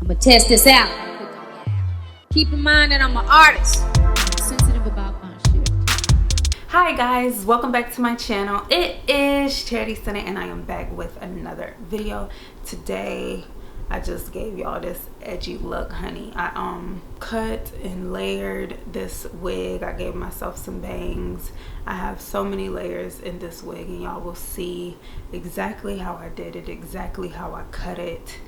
I'm gonna test this out. Keep in mind that I'm an artist. I'm sensitive about my shit. Hi guys, welcome back to my channel. It is Chariti and I am back with another video. Today I just gave y'all this edgy look, honey. I cut and layered this wig. I gave myself some bangs. I have so many layers in this wig and y'all will see exactly how I did it, exactly how I cut it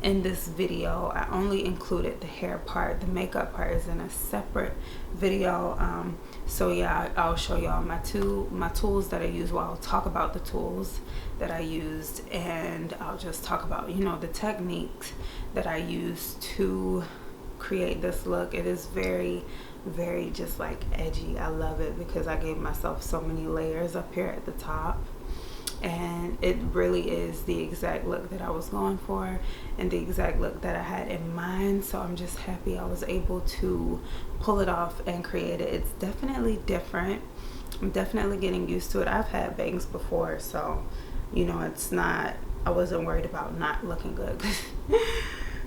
in this video. I only included the hair part. The makeup part is in a separate video. So yeah, I'll show y'all my tools that I use. Well, I'll talk about the tools that I used, and I'll just talk about, you know, the techniques that I used to create this look. It is very just like edgy. I love it because I gave myself so many layers up here at the top, and it really is the exact look that I was going for and the exact look that I had in mind. So I'm just happy I was able to pull it off and create it. It's definitely different. I'm definitely getting used to it. I've had bangs before, so you know, it's not, I wasn't worried about not looking good.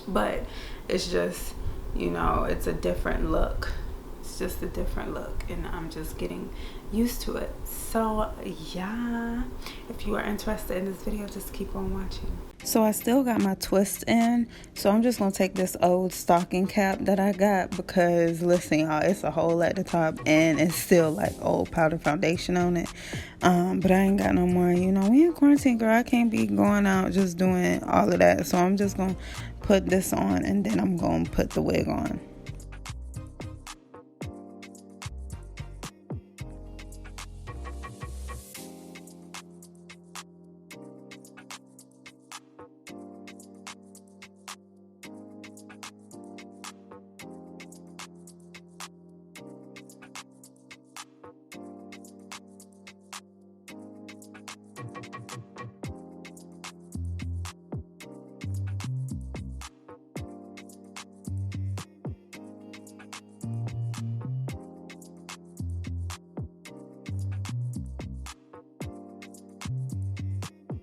But it's just, you know, it's a different look. It's just a different look, and I'm just getting used to it. So yeah, if you are interested in this video, just keep on watching. So I still got my twist in, so I'm just gonna take this old stocking cap that I got, because listen y'all, it's a hole at the top and it's still like old powder foundation on it. But I ain't got no more, you know, we in quarantine, girl. I can't be going out just doing all of that, so I'm just gonna put this on and then I'm gonna put the wig on.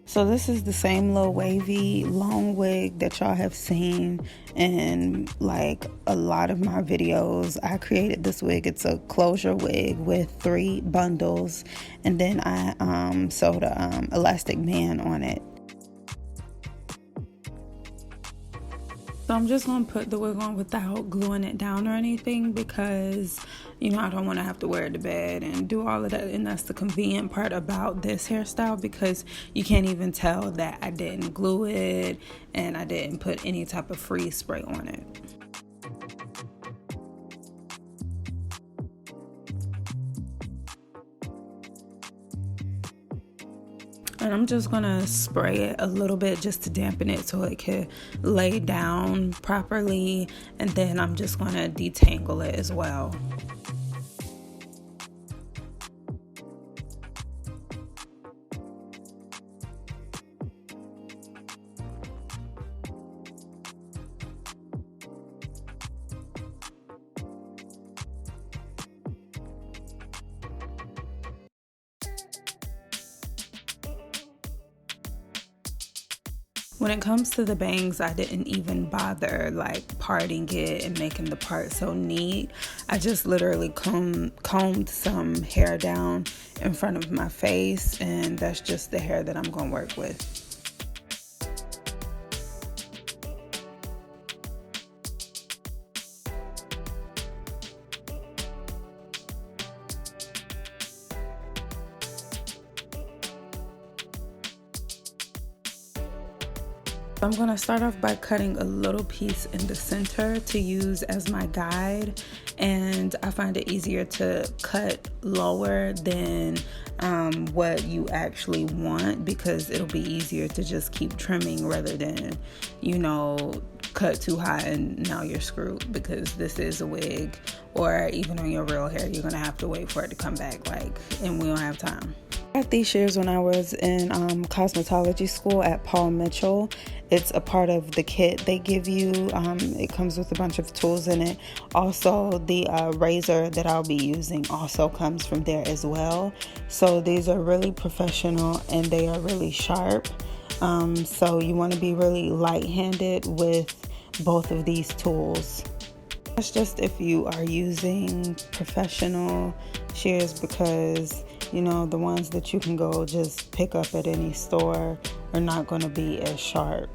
So this is the same little wavy long wig that y'all have seen in like a lot of my videos. I created this wig. It's a closure wig with 3 bundles, and then I sewed a elastic band on it. So I'm just going to put the wig on without gluing it down or anything, because, you know, I don't want to have to wear it to bed and do all of that. And that's the convenient part about this hairstyle, because you can't even tell that I didn't glue it and I didn't put any type of freeze spray on it. And I'm just gonna spray it a little bit just to dampen it so it can lay down properly, and then I'm just gonna detangle it as well. When it comes to the bangs, I didn't even bother like parting it and making the part so neat. I just literally combed some hair down in front of my face, and that's just the hair that I'm going to work with. I'm going to start off by cutting a little piece in the center to use as my guide, and I find it easier to cut lower than what you actually want, because it'll be easier to just keep trimming rather than, you know, cut too high and now you're screwed, because this is a wig, or even on your real hair, you're going to have to wait for it to come back, like, and we don't have time. I got these shears when I was in cosmetology school at Paul Mitchell. It's a part of the kit they give you. It comes with a bunch of tools in it. Also, the razor that I'll be using also comes from there as well. So these are really professional and they are really sharp. So you want to be really light-handed with both of these tools. That's just if you are using professional shears, because you know the ones that you can go just pick up at any store are not going to be as sharp.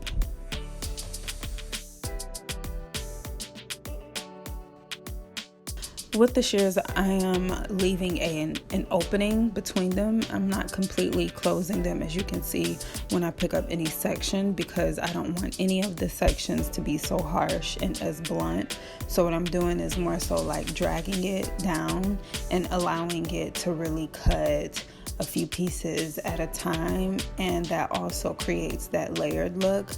With the shears, I am leaving an opening between them. I'm not completely closing them, as you can see when I pick up any section, because I don't want any of the sections to be so harsh and as blunt. So what I'm doing is more so like dragging it down and allowing it to really cut a few pieces at a time, and that also creates that layered look.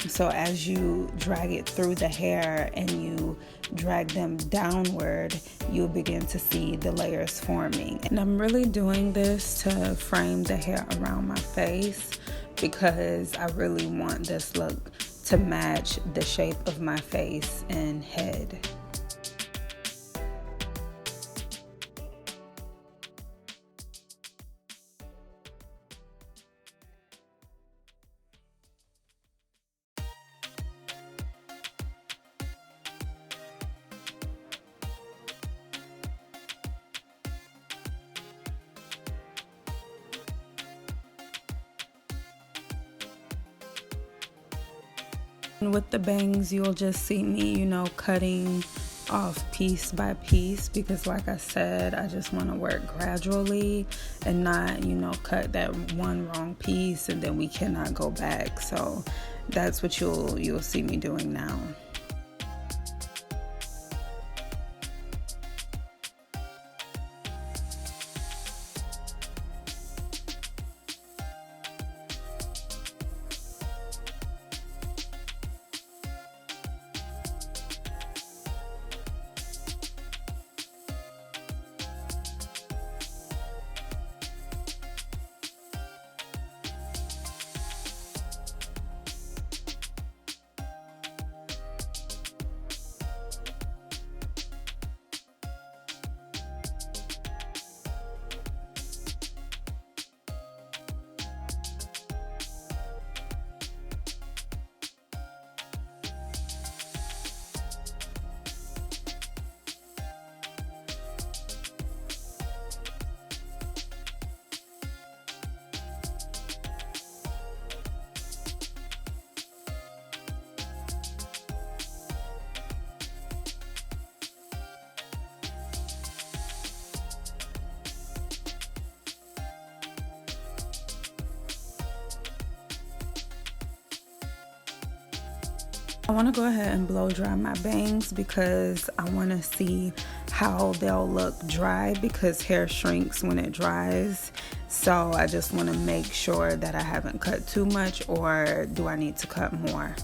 So as you drag it through the hair and you drag them downward, you'll begin to see the layers forming. And I'm really doing this to frame the hair around my face, because I really want this look to match the shape of my face and head. With the bangs, you'll just see me, you know, cutting off piece by piece, because like I said, I just want to work gradually and not, you know, cut that one wrong piece and then we cannot go back. So that's what you'll see me doing now. I want to go ahead and blow dry my bangs, because I want to see how they'll look dry, because hair shrinks when it dries. So I just want to make sure that I haven't cut too much, or do I need to cut more?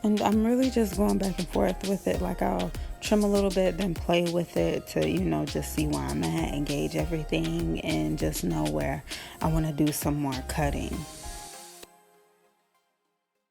And I'm really just going back and forth with it. Like, I'll trim a little bit, then play with it to, you know, just see where I'm at and gauge everything and just know where I want to do some more cutting.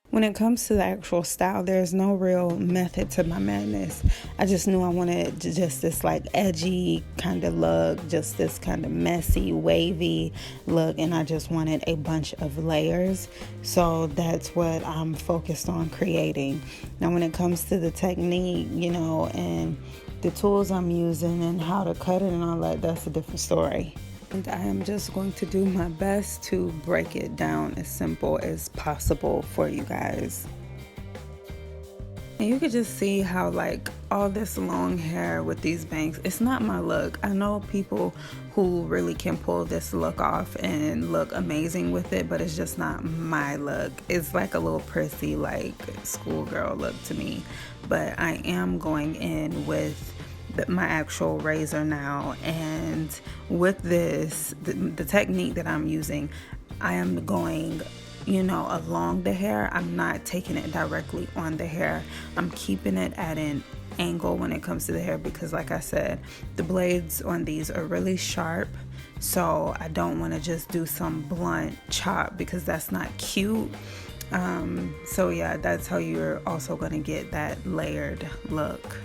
When it comes to the actual style, there's no real method to my madness. I just knew I wanted just this like edgy kind of look, just this kind of messy, wavy look, and I just wanted a bunch of layers. So that's what I'm focused on creating. Now, when it comes to the technique, you know, and the tools I'm using and how to cut it and all that, that's a different story. And I am just going to do my best to break it down as simple as possible for you guys. And you could just see how, like, all this long hair with these bangs, it's not my look. I know people who really can pull this look off and look amazing with it, but it's just not my look. It's like a little prissy, like, schoolgirl look to me. But I am going in with my actual razor now, and with this, the technique that I'm using, I am going, you know, along the hair. I'm not taking it directly on the hair. I'm keeping it at an angle when it comes to the hair, because like I said, the blades on these are really sharp. so I don't want to just do some blunt chop because that's not cute. So yeah, that's how you're also going to get that layered look.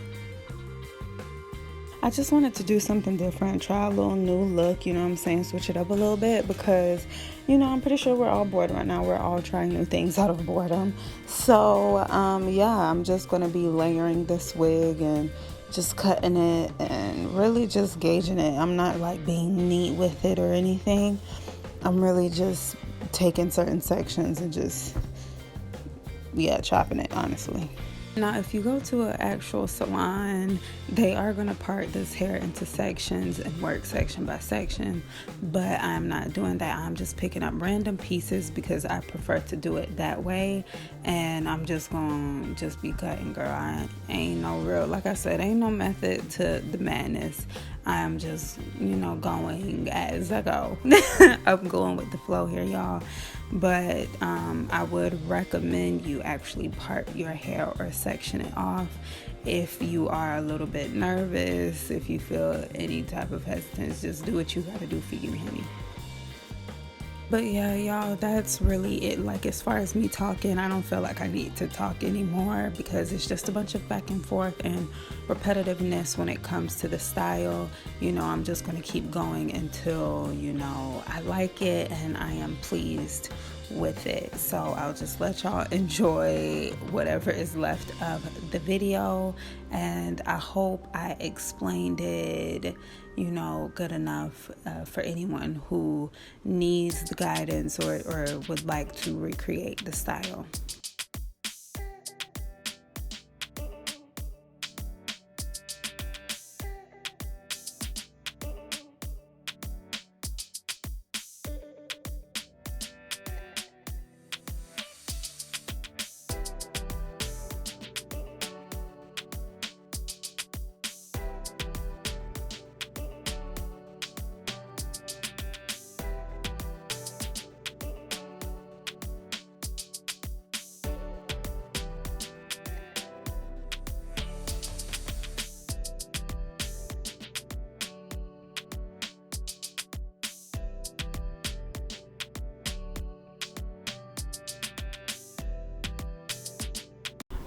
I just wanted to do something different, try a little new look, you know what I'm saying, switch it up a little bit because, you know, I'm pretty sure we're all bored right now. We're all trying new things out of boredom. So, yeah, I'm just going to be layering this wig and just cutting it and really just gauging it. I'm not like being neat with it or anything. I'm really just taking certain sections and just, yeah, chopping it, honestly. Now, if you go to an actual salon, they are going to part this hair into sections and work section by section, but I'm not doing that. I'm just picking up random pieces because I prefer to do it that way, and I'm just going to just be cutting, girl. I ain't no real, like I said, ain't no method to the madness. I'm just, you know, going as I go. I'm going with the flow here, y'all. But I would recommend you actually part your hair or section it off if you are a little bit nervous, if you feel any type of hesitance. Just do what you got to do for you, honey. But yeah, y'all, that's really it. Like, as far as me talking, I don't feel like I need to talk anymore because it's just a bunch of back and forth and repetitiveness when it comes to the style. You know, I'm just going to keep going until, you know, I like it and I am pleased with it. So I'll just let y'all enjoy whatever is left of the video, and I hope I explained it, you know, good enough for anyone who needs the guidance or would like to recreate the style.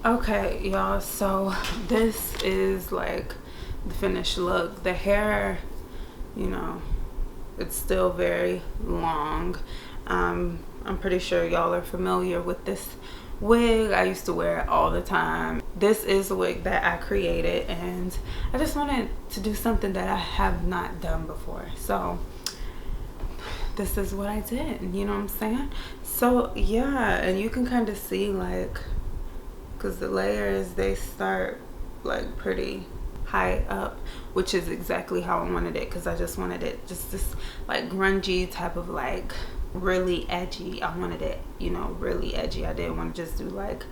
Okay, y'all, so this is like the finished look. The hair, you know, it's still very long. I'm pretty sure y'all are familiar with this wig. I used to wear it all the time. This is a wig that I created, and I just wanted to do something that I have not done before. So this is what I did, you know what I'm saying? So yeah, and you can kind of see, like, because the layers, they start like pretty high up, which is exactly how I wanted it, because I just wanted it just this like grungy type of, like, really edgy. I wanted it, you know, really edgy. I didn't want to just do like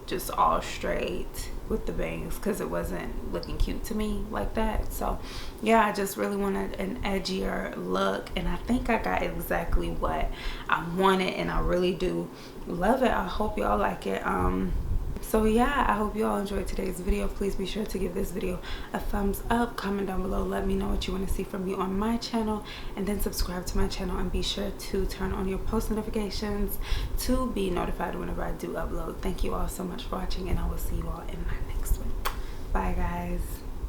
just all straight with the bangs because it wasn't looking cute to me like that. So yeah, I just really wanted an edgier look, and I think I got exactly what I wanted, and I really do love it. I hope y'all like it. So yeah, I hope you all enjoyed today's video. Please be sure to give this video a thumbs up, comment down below, let me know what you want to see from me on my channel, and then subscribe to my channel, and be sure to turn on your post notifications to be notified whenever I do upload. Thank you all so much for watching, and I will see you all in my next one. Bye guys.